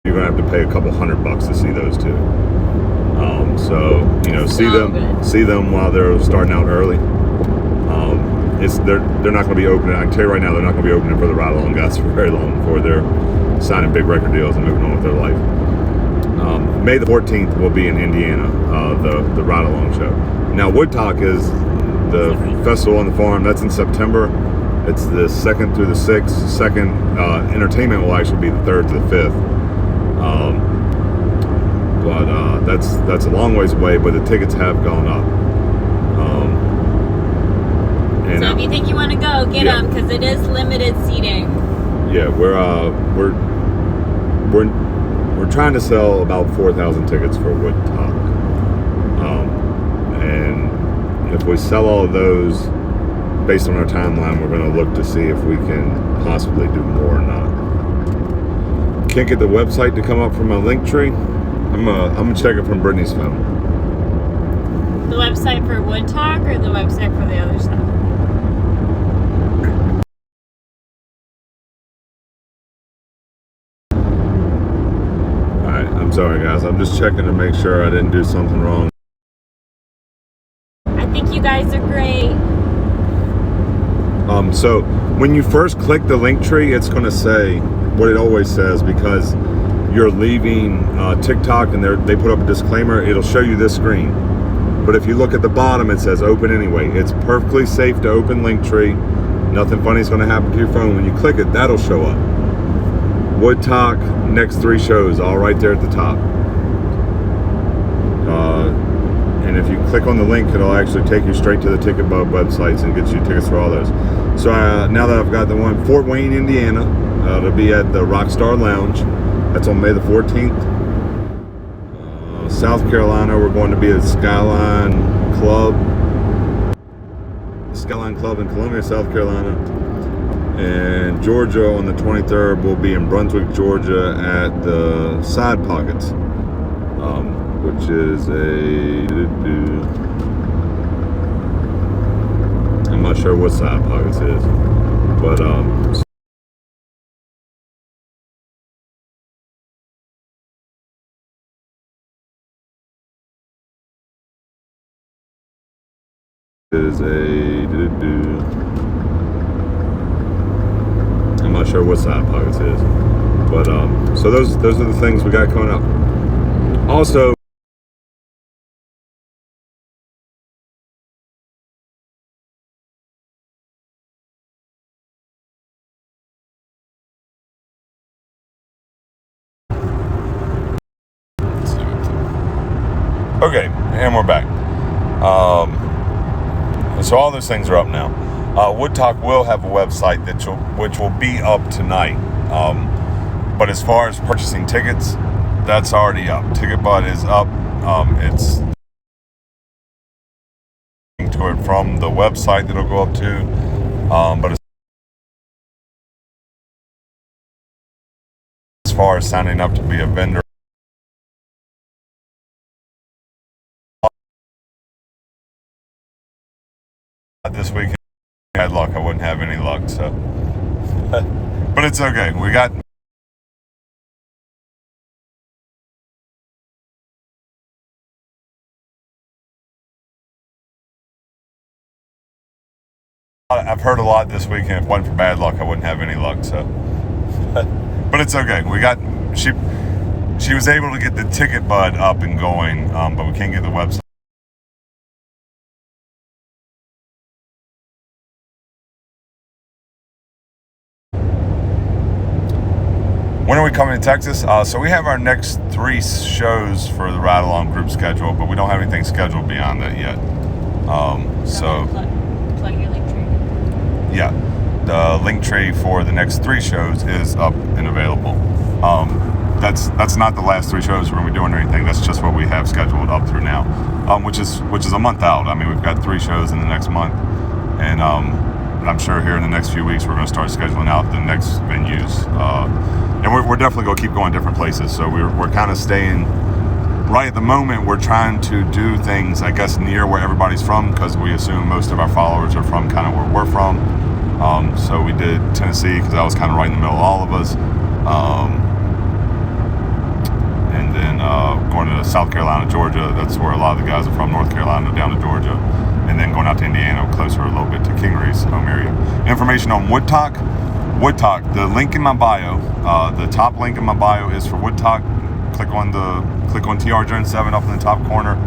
you're gonna have to pay a couple $100 to see those two. So you know, see them while they're starting out early. They're not going to be opening. I can tell you right now, they're not going to be opening for the Ride Along guys for very long before they're signing big record deals and moving on with their life. May the 14th will be in Indiana, the Ride Along show. Now Wudtok is the festival on the farm. That's in September. It's the 2nd through the 6th. Second entertainment will actually be the 3rd to the 5th. But that's a long ways away. But the tickets have gone up. So if you think you want to go, get them, because it is limited seating. Yeah, we're trying to sell about 4,000 tickets for Wudtok, and if we sell all of those, based on our timeline, we're going to look to see if we can possibly do more or not. Can't get the website to come up from my link tree. I'm gonna check it from Brittany's phone. The website for Wudtok or the website for the other stuff? Sorry guys, I'm just checking to make sure I didn't do something wrong. I think you guys are great. So when you first click the link tree, it's going to say what it always says, because you're leaving TikTok and they put up a disclaimer. It'll show you this screen, but if you look at the bottom, it says open anyway. It's perfectly safe to open Linktree. Nothing funny is going to happen to your phone. When you click it, that'll show up. Wudtok, next 3 shows, all right there at the top. And if you click on the link, it'll actually take you straight to the Ticket Bub websites and get you tickets for all those. So now that I've got the one, Fort Wayne, Indiana, it'll be at the Rockstar Lounge. That's on May the 14th. South Carolina, we're going to be at Skyline Club in Columbia, South Carolina. And Georgia on the 23rd will be in Brunswick, Georgia at the Side Pockets, which is I'm not sure what Side Pockets is, but I'm not sure what Side Pockets is, but so those are the things we got coming up. Also, okay, and we're back. So all those things are up now. Wudtok will have a website which will be up tonight. But as far as purchasing tickets, that's already up. TicketBud is up. It's to it from the website that it'll go up to. But as far as signing up to be a vendor, this weekend I had luck. I wouldn't have any luck, so but it's okay. We got I've heard a lot this weekend. If it wasn't for bad luck, I wouldn't have any luck, so but it's okay. We got she was able to get the TicketBud up and going, but we can't get the website. When are we coming to Texas? So we have our next 3 shows for the Ride Along group schedule, but we don't have anything scheduled beyond that yet. So plug your link tree. Yeah, the link tree for the next 3 shows is up and available. That's not the last 3 shows we're going to be doing or anything. That's just what we have scheduled up through now, which is a month out. I mean, we've got 3 shows in the next month, and I'm sure here in the next few weeks we're going to start scheduling out the next venues. And we're definitely going to keep going different places. So we're kind of staying right at the moment. We're trying to do things, I guess, near where everybody's from, because we assume most of our followers are from kind of where we're from. So we did Tennessee because I was kind of right in the middle of all of us. South Carolina, Georgia. That's where a lot of the guys are from, North Carolina down to Georgia. And then going out to Indiana, closer a little bit to Kingery's home area. Information on Wudtok. Wudtok, the link in my bio, the top link in my bio is for Wudtok. Click on TR Jones 7 up in the top corner.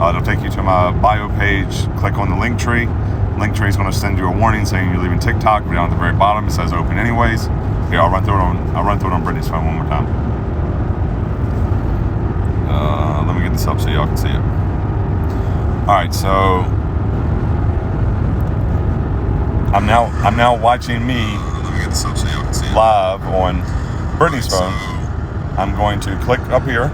It'll take you to my bio page. Click on the link tree. Link tree is going to send you a warning saying you're leaving TikTok. But down at the very bottom it says open anyways. Here, I'll run through it on Brittany's phone one more time. Let me get this up so y'all can see it. All right, so I'm now watching me live on Brittany's phone. I'm going to click up here.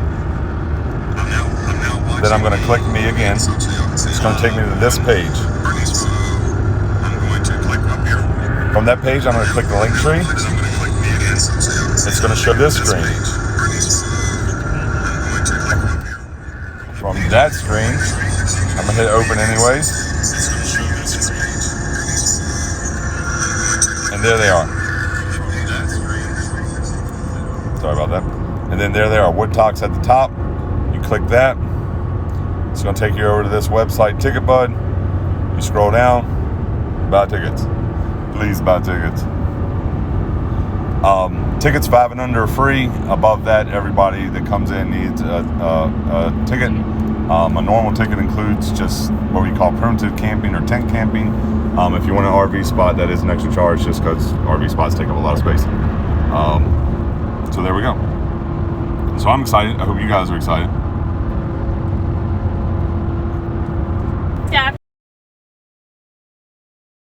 Then I'm going to click me again. It's going to take me to this page. From that page, I'm going to click the link tree. It's going to show this screen. From that screen, I'm going to hit open anyways. And there they are. Sorry about that. And then there they are. Wudtok's at the top. You click that. It's going to take you over to this website, TicketBud. You scroll down. Buy tickets. Please buy tickets. Tickets 5 and under are free. Above that, everybody that comes in needs a ticket. A normal ticket includes just what we call primitive camping or tent camping. If you want an RV spot, that is an extra charge just because RV spots take up a lot of space. So there we go. So I'm excited. I hope you guys are excited.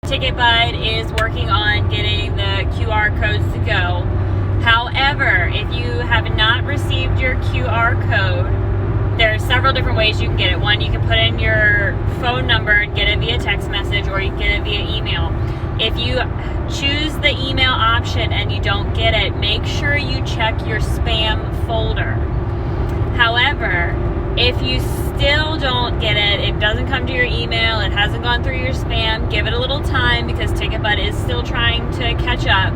TicketBud is working on getting the QR codes to go. However, if you have not received your QR code, there are several different ways you can get it. One, you can put in your phone number and get it via text message, or you can get it via email. If you choose the email option and you don't get it, make sure you check your spam folder. However, if you still don't get it, it doesn't come to your email, it hasn't gone through your spam, give it a little time because TicketBud is still trying to catch up.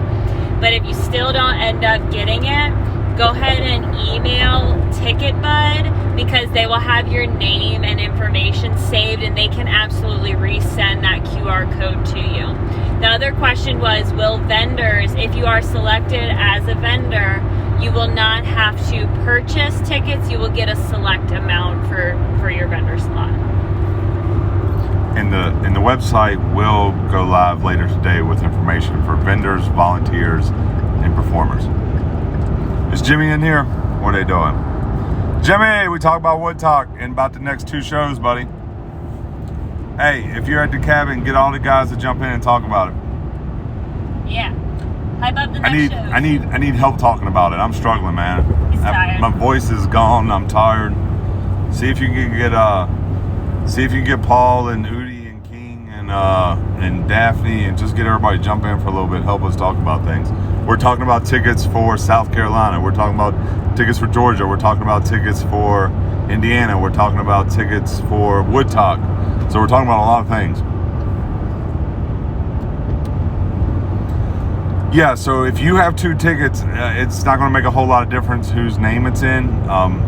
But if you still don't end up getting it, go ahead and email TicketBud because they will have your name and information saved and they can absolutely resend that QR code to you. The other question was, will vendors, if you are selected as a vendor, you will not have to purchase tickets, you will get a select amount for your vendor slot. And the website will go live later today with information for vendors, volunteers, and performers. Is Jimmy in here? What are they doing? Jimmy, we talk about Wudtok and about the next 2 shows, buddy. Hey, if you're at the cabin, get all the guys to jump in and talk about it. Yeah. How about the next shows? I need help talking about it. I'm struggling, man. He's tired. My voice is gone. I'm tired. See if you can get Paul and Udi and King and Daphne and just get everybody to jump in for a little bit. Help us talk about things. We're talking about tickets for South Carolina. We're talking about tickets for Georgia. We're talking about tickets for Indiana. We're talking about tickets for Wudtok. So we're talking about a lot of things. Yeah, so if you have 2 tickets, it's not going to make a whole lot of difference whose name it's in.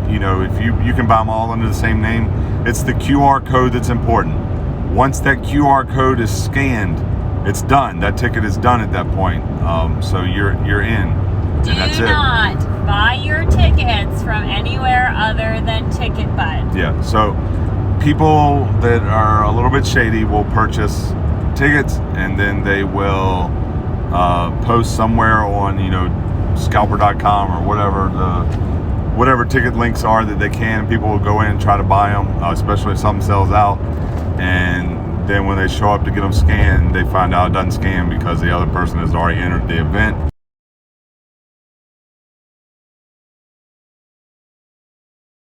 If you can buy them all under the same name. It's the QR code that's important. Once that QR code is scanned, it's done. That ticket is done at that point. So you're in, and that's it. Do not buy your tickets from anywhere other than TicketBud. Yeah. So people that are a little bit shady will purchase tickets, and then they will post somewhere on scalper.com or whatever ticket links are that they can. People will go in and try to buy them, especially if something sells out, and then when they show up to get them scanned, they find out it doesn't scan because the other person has already entered the event.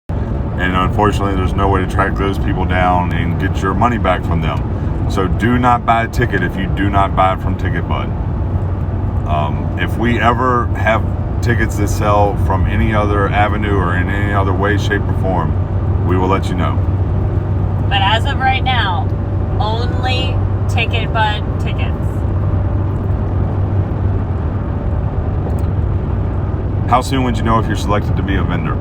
And unfortunately, there's no way to track those people down and get your money back from them. So do not buy a ticket if you do not buy it from TicketBud. If we ever have tickets that sell from any other avenue or in any other way, shape, or form, we will let you know. But as of right now, only TicketBud tickets. How soon would you know if you're selected to be a vendor?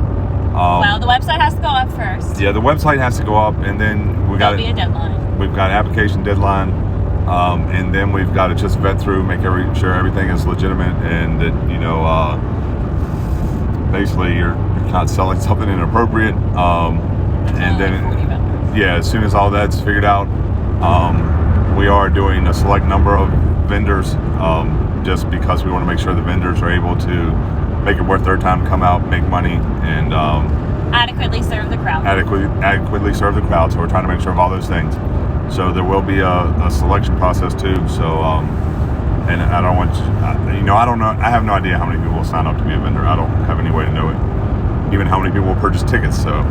Well, the website has to go up first. Yeah, the website has to go up, and then There'll be a deadline. We've got an application deadline, and then we've got to just vet through, make sure everything is legitimate, and that basically you're not selling something inappropriate. And then, 40 vendors. yeah, as soon as all that's figured out, we are doing a select number of vendors, just because we want to make sure the vendors are able to make it worth their time to come out, make money, and adequately serve the crowd. Adequately serve the crowd. So we're trying to make sure of all those things. So there will be a selection process too. So and I don't want I don't know. I have no idea how many people will sign up to be a vendor. I don't have any way to know it. Even how many people will purchase tickets. So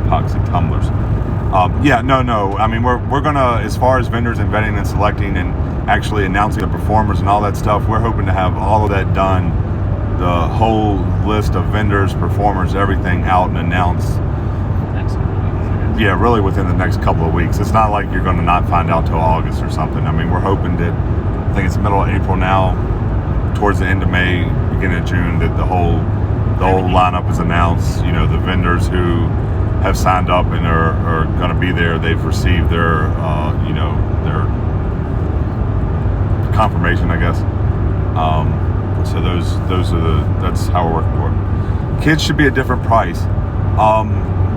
epoxy tumblers. No. I mean, we're gonna, as far as vendors and vetting and selecting and actually announcing the performers and all that stuff, we're hoping to have all of that done, the whole list of vendors, performers, everything out and announced. Yeah, really within the next couple of weeks. It's not like you're going to not find out till August or something. I mean, we're hoping that, I think it's middle of April now, towards the end of May, beginning of June, that the whole lineup is announced. The vendors who have signed up and are going to be there, they've received their their confirmation, I guess. So those are that's how we're working for it. Kids should be a different price.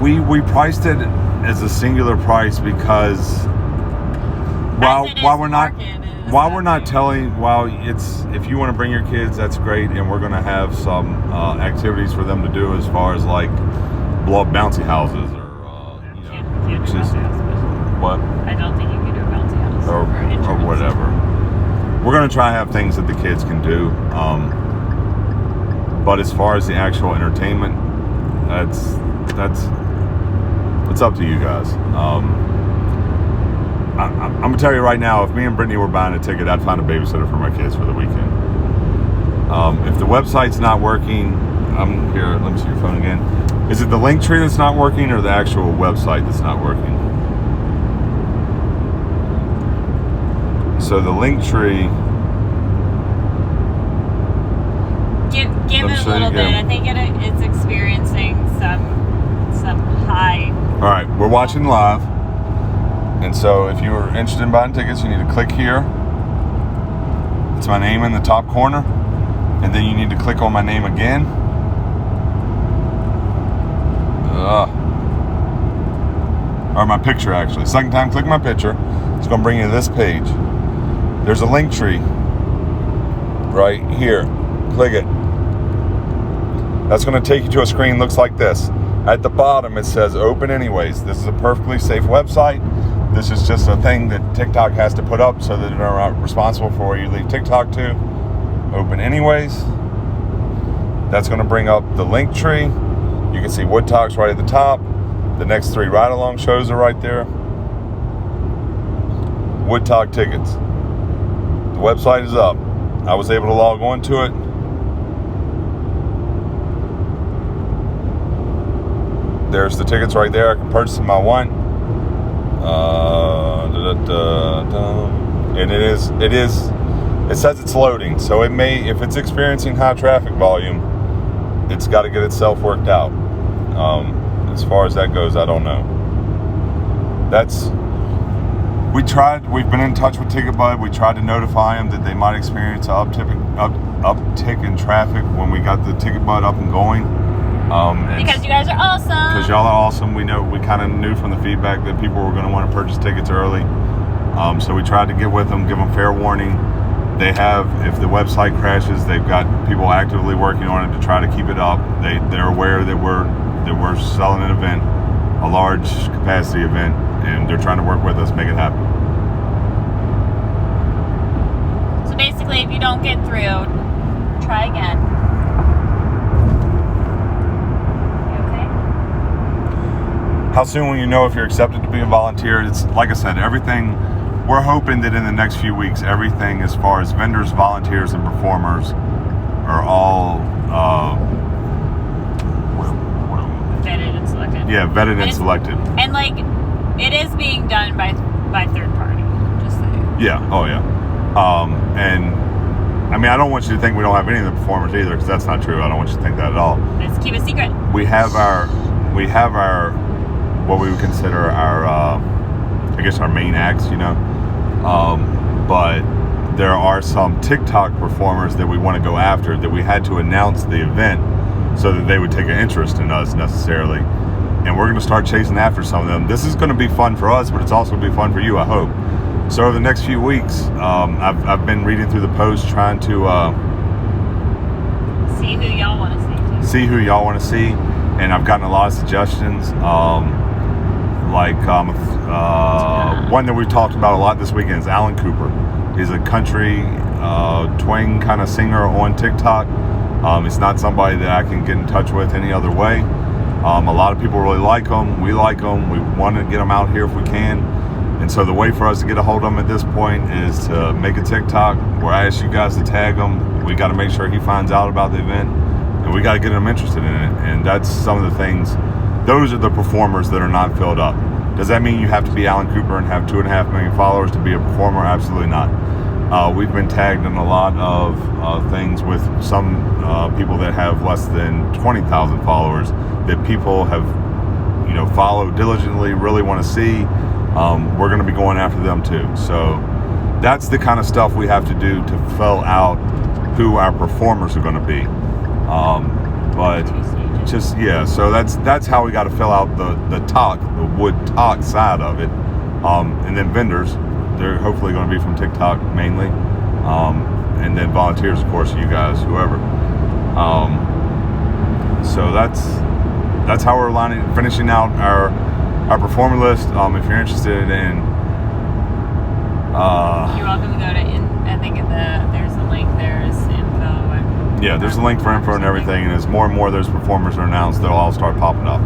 We priced it as a singular price because while we're not telling, if you want to bring your kids, that's great, and we're going to have some activities for them to do as far as like blow up bouncy houses or can't do bouncy house, what? I don't think you can do a bouncy house or whatever. We're going to try to have things that the kids can do, but as far as the actual entertainment, it's up to you guys. I'm gonna tell you right now, if me and Brittany were buying a ticket, I'd find a babysitter for my kids for the weekend. If the website's not working, here, let me see your phone again. Is it the link tree that's not working or the actual website that's not working? So the link tree, give it a little bit. I think it's experiencing some high. All right, we're watching live, and so if you're interested in buying tickets, you need to click here. It's my name in the top corner, and then you need to click on my name again. Or my picture, actually. Second time, click my picture. It's going to bring you to this page. There's a link tree right here. Click it. That's going to take you to a screen looks like this. At the bottom it says open anyways. This is a perfectly safe website. This is just a thing that TikTok has to put up so that they're not responsible for where you leave TikTok to. Open anyways. That's going to bring up the link tree. You can see Wudtok's right at the top. The next 3 ride-along shows are right there. Wudtok tickets. The website is up. I was able to log on to it. There's the tickets right there. I can purchase them I want. And it says it's loading. So it may, if it's experiencing high traffic volume, it's got to get itself worked out. As far as that goes, I don't know. We've been in touch with TicketBud. We tried to notify them that they might experience an uptick in traffic when we got the TicketBud up and going. Because you guys are awesome. Because y'all are awesome. We kind of knew from the feedback that people were going to want to purchase tickets early. So we tried to get with them, give them fair warning. They have, if the website crashes, they've got people actively working on it to try to keep it up. They're aware that we're selling an event, a large capacity event, and they're trying to work with us, make it happen. So basically, if you don't get through, try again. You okay? How soon will you know if you're accepted to be a volunteer? It's like I said, everything. We're hoping that in the next few weeks, everything as far as vendors, volunteers, and performers are all vetted and selected. Yeah, vetted and selected. And it is being done by third party. Just saying. Yeah. Oh yeah. And I mean, I don't want you to think we don't have any of the performers either, because that's not true. I don't want you to think that at all. Let's keep it secret. We have our what we would consider our I guess our main acts, you know. But there are some TikTok performers that we want to go after that we had to announce the event so that they would take an interest in us necessarily. And we're going to start chasing after some of them. This is going to be fun for us, but it's also going to be fun for you, I hope. So over the next few weeks, I've been reading through the posts, trying to see who y'all want to see. See who y'all want to see, and I've gotten a lot of suggestions. One that we've talked about a lot this weekend is Alan Cooper. He's a country twang kind of singer on TikTok. It's not somebody that I can get in touch with any other way. A lot of people really like him. We like him. We want to get him out here if we can. And so the way for us to get a hold of him at this point is to make a TikTok where I ask you guys to tag him. We got to make sure he finds out about the event, and we got to get him interested in it. And that's some of the things. Those are the performers that are not filled up. Does that mean you have to be Alan Cooper and have 2.5 million followers to be a performer? Absolutely not. We've been tagged in a lot of things with some people that have less than 20,000 followers that people have, followed diligently, really want to see. We're going to be going after them too. So that's the kind of stuff we have to do to fill out who our performers are going to be. So that's how we got to fill out the Wudtok side of it. And then vendors, they're hopefully going to be from TikTok mainly. And then volunteers, of course, you guys, whoever. So that's how we're finishing out our performer list. If you're interested in, you're welcome to go to. I think there's a link. There's info. Yeah, there's a link for info and everything. And as more and more of those performers are announced, they'll all start popping up.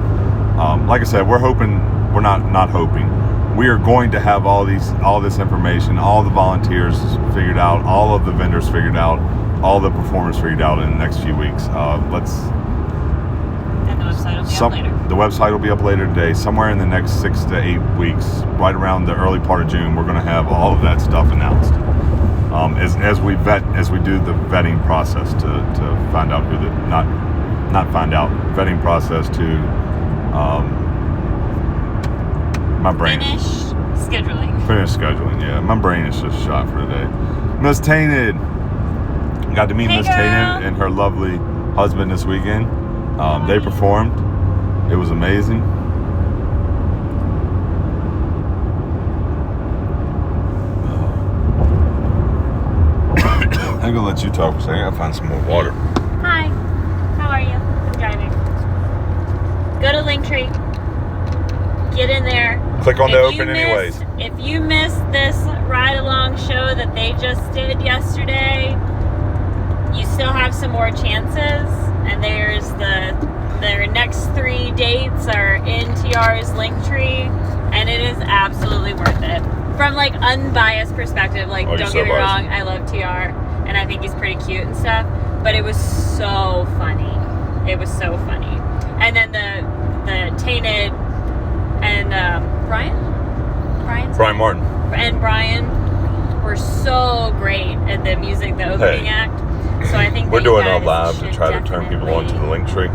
Like I said, we're not hoping. We are going to have all this information, all the volunteers figured out, all of the vendors figured out, all the performers figured out in the next few weeks. And the website will be up later. The website will be up later today. Somewhere in the next 6 to 8 weeks, right around the early part of June, we're going to have all of that stuff announced. As we do the vetting process to find out vetting process to my brain. Finish scheduling. Yeah, my brain is just shot for today. Miss Tainted. Got to meet Miss Tainted and her lovely husband this weekend. They performed. It was amazing. I'm gonna let you talk for a second. I gotta find some more water. Hi, how are you? I'm driving. Go to Linktree. Get in there. Click on the open anyways. If you missed this ride-along show that they just did yesterday, you still have some more chances. And their next 3 dates are in TR's Linktree, and it is absolutely worth it. From unbiased perspective, don't get me wrong, I love TR, and I think he's pretty cute and stuff. But it was so funny. It was so funny. And then the Tainted and Brian Martin and Brian were so great at the music, the opening act. So I think we're doing our live to try to turn people onto the Linktree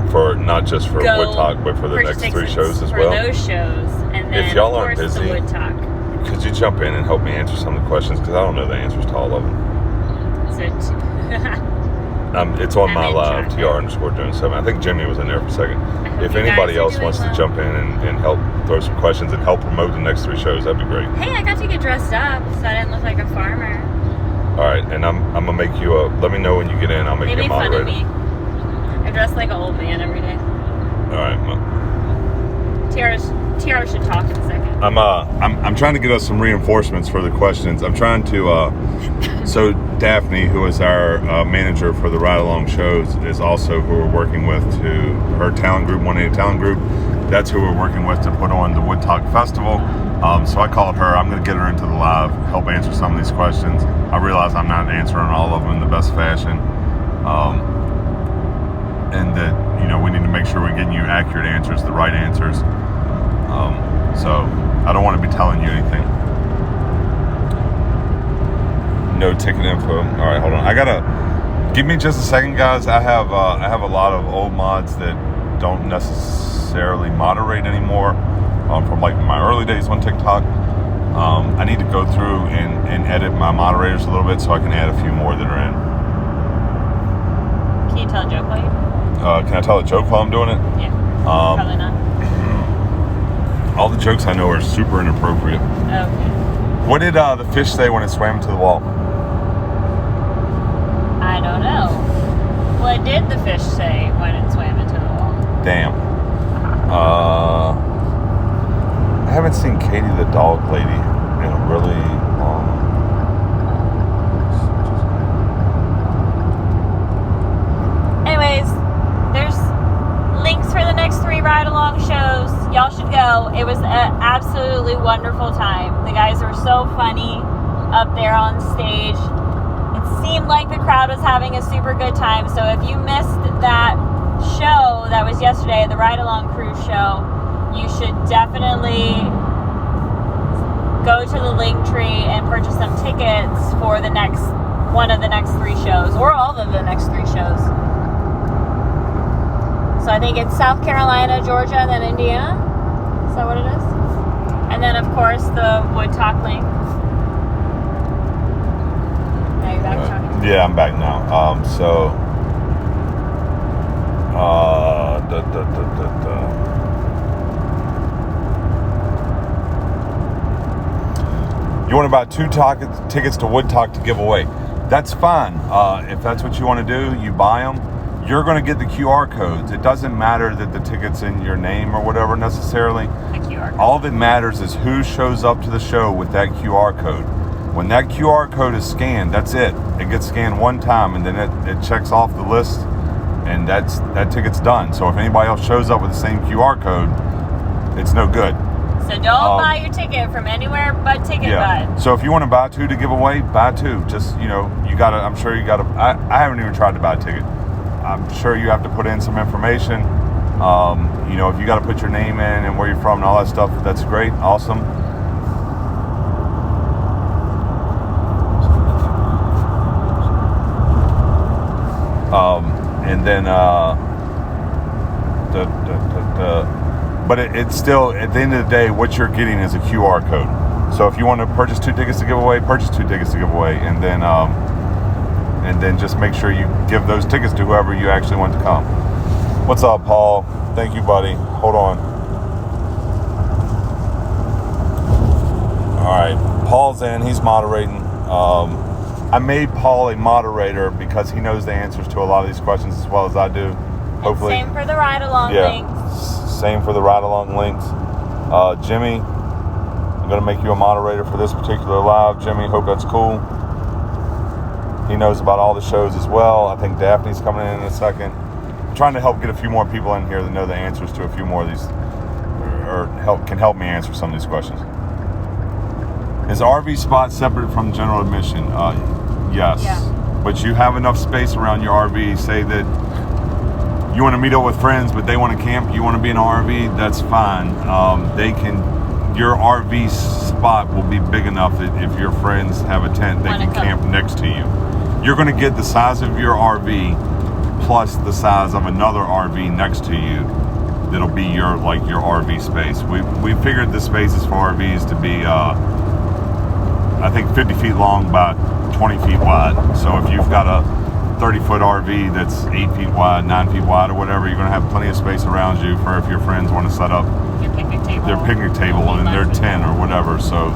for not just for Wudtok, but for the next 3 shows as well. For those shows, and then if y'all aren't busy, the Wudtok. Could you jump in and help me answer some of the questions, because I don't know the answers to all of them. It's on my live, TR_Jones7. I think Jimmy was in there for a second. If anybody else wants to jump in and help throw some questions and help promote the next 3 shows, that'd be great. Hey, I got to get dressed up, so I didn't look like a farmer. All right, and I'm gonna make you let me know when you get in. I'll make you a moderator. They made fun of me. I dress like an old man every day. All right, TR should talk in a second. I'm trying to get us some reinforcements for the questions. I'm trying to so Daphne, who is our manager for the ride along shows, is also who we're working with to her talent group, 180 Talent Group. That's who we're working with to put on the Wudtok Festival. So I called her. I'm going to get her into the live, help answer some of these questions. I realize I'm not answering all of them in the best fashion. And that, we need to make sure we're getting you accurate answers, the right answers. So I don't want to be telling you anything. No ticket info. All right, hold on. I gotta give me just a second, guys. I have a lot of old mods that don't necessarily moderate anymore from like my early days on TikTok. I need to go through and edit my moderators a little bit so I can add a few more that are in. Can you tell a joke while you? Can I tell a joke while I'm doing it? Yeah. Probably not. All the jokes I know are super inappropriate. Okay. What did the fish say when it swam into the wall? I don't know. What did the fish say when it swam into the wall? Damn. I haven't seen Katie the dog lady in a really long. Anyways, there's links for the next 3 ride-along shows. Y'all should go. It was an absolutely wonderful time. The guys were so funny up there on stage. It seemed like the crowd was having a super good time. So if you missed that show that was yesterday, the ride-along cruise show, you should definitely go to the link tree and purchase some tickets for the next one of the next 3 shows, or all of the next 3 shows. So I think it's South Carolina, Georgia, and then Indiana. Is that what it is? And then, of course, the Wudtok link. Now you're back talking. Yeah, I'm back now. You want about 2 tickets to Wudtok to give away. That's fine. If that's what you want to do, you buy them. You're going to get the QR codes. It doesn't matter that the ticket's in your name or whatever necessarily. The QR code. All that matters is who shows up to the show with that QR code. When that QR code is scanned, that's it. It gets scanned one time, and then it checks off the list, and that ticket's done. So if anybody else shows up with the same QR code, it's no good. So don't buy your ticket from anywhere but TicketBud. So if you want to buy 2 to give away, buy 2. Just, you gotta, I'm sure you gotta, I haven't even tried to buy a ticket. I'm sure you have to put in some information. If you got to put your name in and where you're from and all that stuff, that's great. Awesome. And then, but it's still, at the end of the day, what you're getting is a QR code. So if you want to purchase 2 tickets to give away, purchase 2 tickets to give away. And then just make sure you give those tickets to whoever you actually want to come. What's up, Paul? Thank you, buddy. Hold on. All right, Paul's in. He's moderating. I made Paul a moderator because he knows the answers to a lot of these questions as well as I do. Hopefully. And same for the ride-along links. Same for the ride-along links. Jimmy, I'm going to make you a moderator for this particular live. Jimmy, hope that's cool. He knows about all the shows as well. I think Daphne's coming in a second. I'm trying to help get a few more people in here that know the answers to a few more of these, or can help me answer some of these questions. Is RV spot separate from general admission? Yes. Yeah. But you have enough space around your RV. Say that you want to meet up with friends, but they want to camp. You want to be in an RV. That's fine. Your RV spot will be big enough that if your friends have a tent, they can camp next to you. You're going to get the size of your RV plus the size of another RV next to you. That'll be your RV space. We figured the spaces for RVs to be I think 50 feet long by 20 feet wide. So if you've got a 30-foot RV that's 8 feet wide, 9 feet wide, or whatever, you're going to have plenty of space around you for if your friends want to set up their picnic table in their tent or whatever. So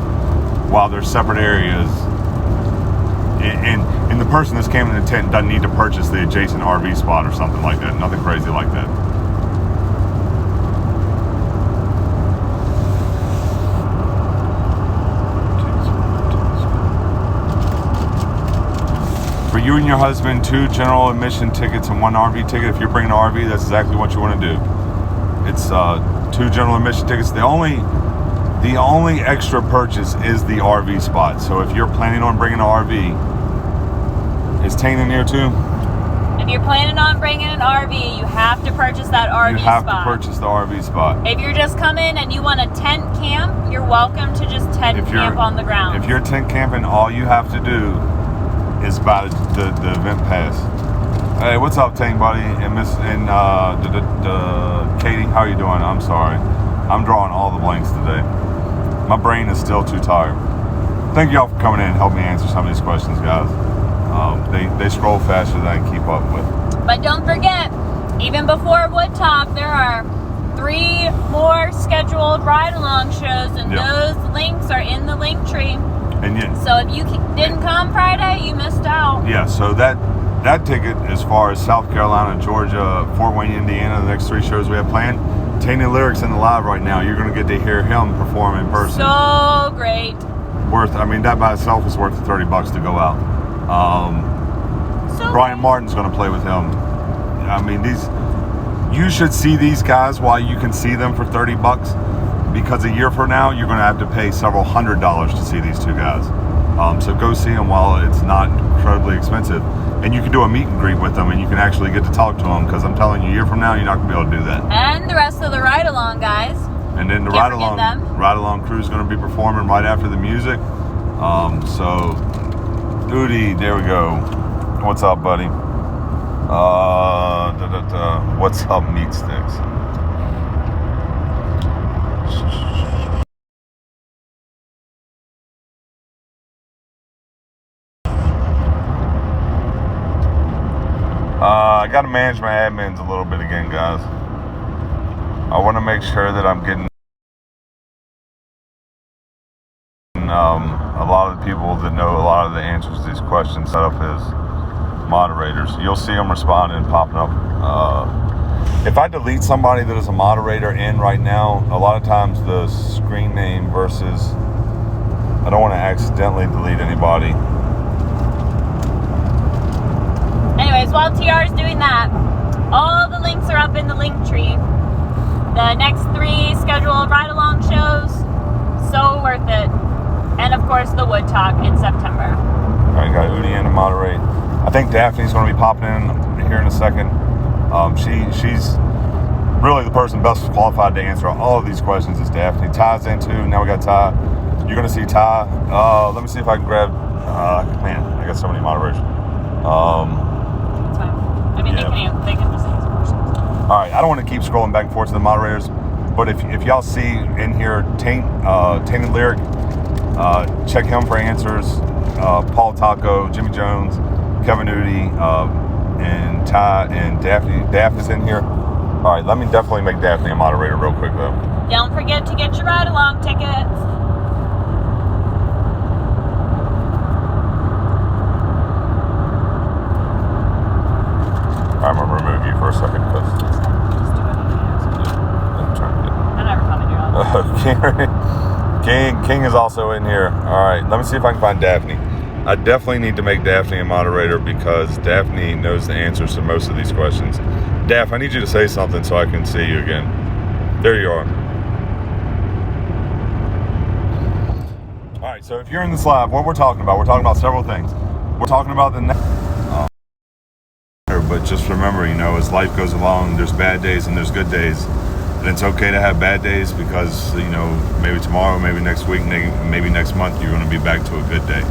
while they're separate areas, and the person that's camping in the tent doesn't need to purchase the adjacent RV spot or something like that. Nothing crazy like that. For you and your husband, 2 general admission tickets and 1 RV ticket. If you're bringing an RV, that's exactly what you want to do. It's 2 general admission tickets. The only extra purchase is the RV spot. So if you're planning on bringing an RV, is Tane in here too? If you're planning on bringing an RV, you have to purchase that RV spot. You have to purchase the RV spot. If you're just coming and you want a tent camp, you're welcome to just tent camp on the ground. If you're tent camping, all you have to do is about the event pass. Hey, what's up, Tank Buddy and Katie? How are you doing? I'm sorry, I'm drawing all the blanks today. My brain is still too tired. Thank y'all for coming in and helping me answer some of these questions, guys. They scroll faster than I can keep up with. But don't forget, even before Wudtok, there are 3 more scheduled ride-along shows, and those links are in the link tree. And so if you didn't come Friday, you missed out. Yeah, so that ticket, as far as South Carolina, Georgia, Fort Wayne, Indiana, the next 3 shows we have planned, Tainted Lyrics in the live right now. You're going to get to hear him perform in person. So great. That by itself is worth $30 to go out. Brian Martin's going to play with him. You should see these guys while you can see them for $30, because a year from now you're going to have to pay several $100s to see these 2 guys. So go see them while it's not incredibly expensive, and you can do a meet and greet with them, and you can actually get to talk to them. Because I'm telling you, a year from now you're not going to be able to do that. And the rest of the ride along guys. And then the ride along crew is going to be performing right after the music. So Udi, there we go. What's up, buddy? What's up, meat sticks? I got to manage my admins a little bit again, guys. I want to make sure that I'm getting a lot of the people that know a lot of the answers to these questions set up as moderators. You'll see them responding and popping up. If I delete somebody that is a moderator in right now, a lot of times the screen name versus, I don't want to accidentally delete anybody. Anyways, while TR is doing that, all the links are up in the link tree. The next 3 scheduled ride-along shows, so worth it. And of course, the Wudtok in September. All right, got Udi in to moderate. I think Daphne's going to be popping in here in a second. She's really the person best qualified to answer all of these questions is Daphne. Ty's in too. Now we got Ty. You're going to see Ty. Let me see if I can grab. Man, I got so many moderators. That's fine. They can just answer questions. All right, I don't want to keep scrolling back and forth to the moderators, but if y'all see in here Tainted Lyric, check him for answers. Paul Taco, Jimmy Jones, Kevin Udi, and Ty and Daphne. Daphne's in here. All right, let me definitely make Daphne a moderator real quick though. Don't forget to get your ride-along tickets. I'm gonna remove you for a second because I never commented on it. King is also in here. All right, let me see if I can find Daphne. I definitely need to make Daphne a moderator because Daphne knows the answers to most of these questions. Daph, I need you to say something so I can see you again. There you are. All right, so if you're in this live, what we're talking about several things. We're talking about the next. But just remember, as life goes along, there's bad days and there's good days. And it's okay to have bad days because, maybe tomorrow, maybe next week, maybe next month, you're going to be back to a good day.